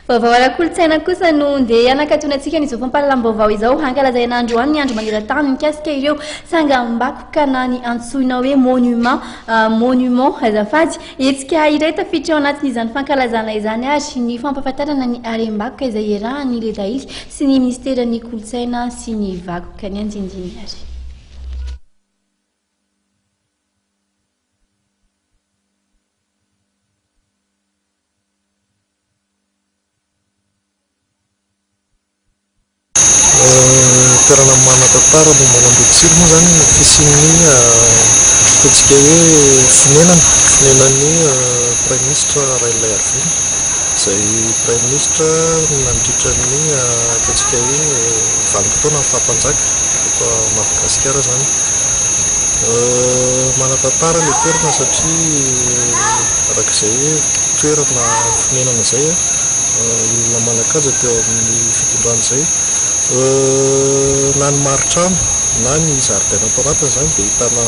Vaovao ara-kolontsaina kosa no ndeha hanakatoanantsika n'izao fampahalalam-baovao izao hankalazaina androany ny andro maneran-tany mikasika ireo sangam-bakoka na ny antsoina hoe monument azafady etsika iray tafiditra ao anatin'izany fankalazana izany ary ny fampahafantarana ny harem-bakoka izay iarahan'ny ledaily sy ny ministeran'ny kolontsaina sy ny vakoka ny anjinjiny ary. Toerana manan-tantara no manamboditsiro moa zany ny fisian'ny ataontsika hoe fonenan'ny Prime Ministre Raila Arvin, izay Prime Ministre nandritra ny ataontsika hoe vanim-potoana ny fahampanjaka eto Madagasikara zany. Manan-tantara ilay toerana satria arak'izay hoe toerana fonenana izay olona manan-kaja teo amin'ny fitondrana izay. Na ny maritrano na ny zaridaina atao anatiny zany dia hitana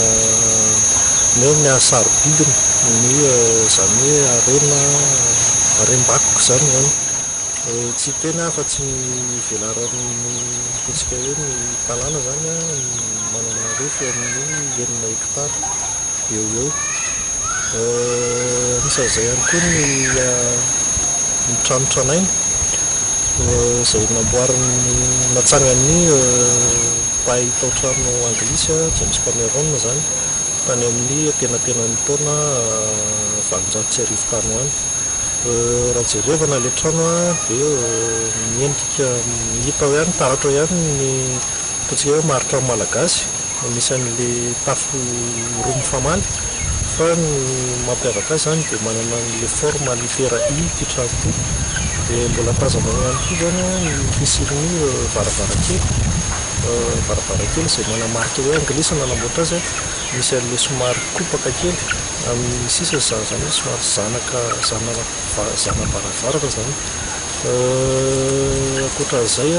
ny hasarobidiny ny zany hoe harem-bakoka zany tsy tena afa-tsy ny velaran'ny ataontsika hoe ny tanàna zany manana refy amin'ny 9 hektara eo anisan'izay ihany koa ny tranotranaina izay namboariny natsangan'ny mpahay tao-trano anglisy James Cameron zany tany amin'ny tenatenan'ny taona 1900 tany hoany. Raha jerevana ilay trano dia miendrika hita ho ihany taratra ihany ny ataontsika hoe maritrano malagasy, misy an'ilay tafo roa mifamaly fa ny mampiavaka azy zany dia manana an'ilay forme litera I ity trano ity. Dia mbola tazana ihany koa zany ny fisian'ny varavarakely izay manamarika hoe anglisy nanamboatra azy, misy an'ilay somary kopaka kely amin'ny sisiny zany hoe somary zanabaravarana zany. Ankoatran'izay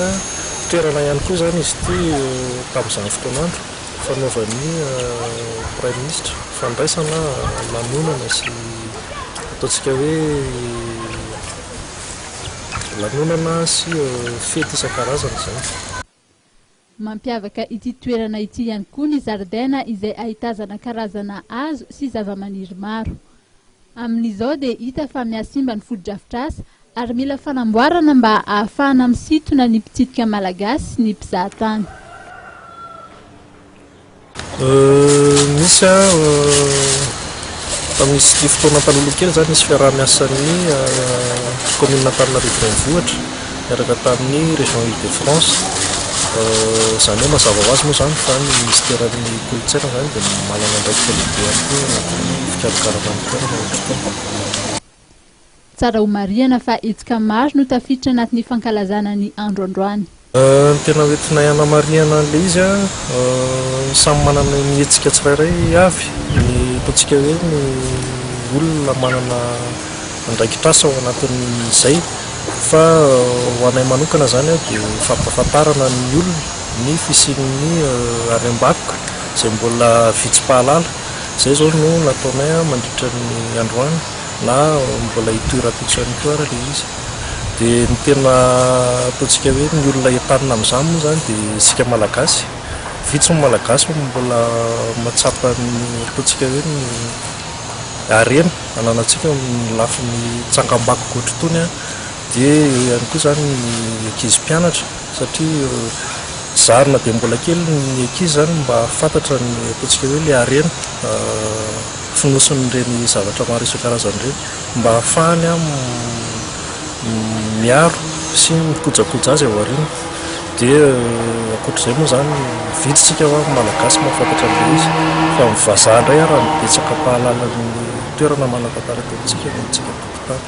toerana ihany koa zany izy ity tamin'izany fotoanandro fanaovan'ny Prime Ministre fandraisana lanonana sy ataontsika hoe lanonana sy fety isan-karazany zany. Mampiavaka ity toerana ity ihany koa ny zaridaina izay ahitazana karazana hazo sy zava-maniry maro. Amin'izao dia hita fa mihasimba ny foto-drafitr'asa ary mila fanamboarana mba ahafahana misintona ny mpitsidika malagasy sy ny mpizahatany. Misy misy fotoana taloha kely zany misy fiaraha-miasan'ny commune Antananarivo renivohitra miaraka tamin'ny région Île-de-France. Zany hoe mazava ho azy moa zany fa ny ministeran'ny kolontsaina zany dia manana andraikitra lehibe ihany koa fikarakarana toerana. Tsara ho marihana fa hetsika maro no tafiditra anatin'ny fankalazana ny andro androany. Tena hoentina ianamarihana an'ilay izy samy manana ny hetsika tsirairay avy, ny ataontsika hoe ny olona manana andraikitra asa ao anatin'izay, fa ho anay manokana zany dia fampahafantarana ny olona ny fisian'ny harem-bakoka izay mbola vitsy-pahalala. Izay zao no nataonay mandritra ny androany na mbola hitoeram-pitso ihany koa ary ilay izy. Dia ny tena ataontsika hoe ny olona entanina amin'izany moa zany dia isika malagasy, vitsy ny malagasy mbola matsapa ny ataontsika hoe ny harena ananantsika ny lafin'ny tsangam-bakoka ohatr'itony dia ihany koa zany ny ankizy mpianatra, satria zarina dia mbola kely ny ankizy zany mba fantatra ny ataontsika hoe ilay harena fonosin'ireny zavatra maro isan-karazany ireny mba ahafahany miaro sy mikojakoja azy ao aoriana. Dia ankoatr'izay moa zany vitsitsika ho malagasy mahafantatra an'ilay izy, fa mivazaha indray raha mibetsaka pahalala ny toerana manan-tantara teontsika ntsika tokotany.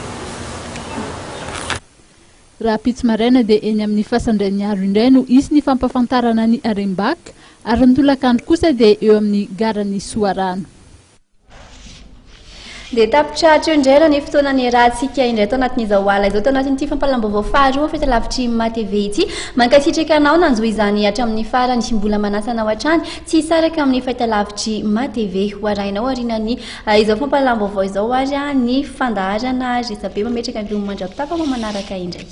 Raha pitsy maraina dia eny amin'ny fasandrain'ny aro indray no isy ny fampahafantarana ny harem-bakoka ary ny tolakandro kosa dia eo amin'ny garan'ny Soarano. dia tapitratra indray raha ny fotoanany rahantsika indray tao anatin'izao ala izao tao anatin'ity fampalam-baovao faharoa fahitalavitry matv ity mankasitraka anao nanjo izany hatramin'ny farany mbola manasanao hatrany tsy hisaraka amin'ny fahitalavitry matv ho arahinao arinany izao fampalam-baovao izao ary ny fandaharana resabe mametraka ny mandrapitapa manaraka indray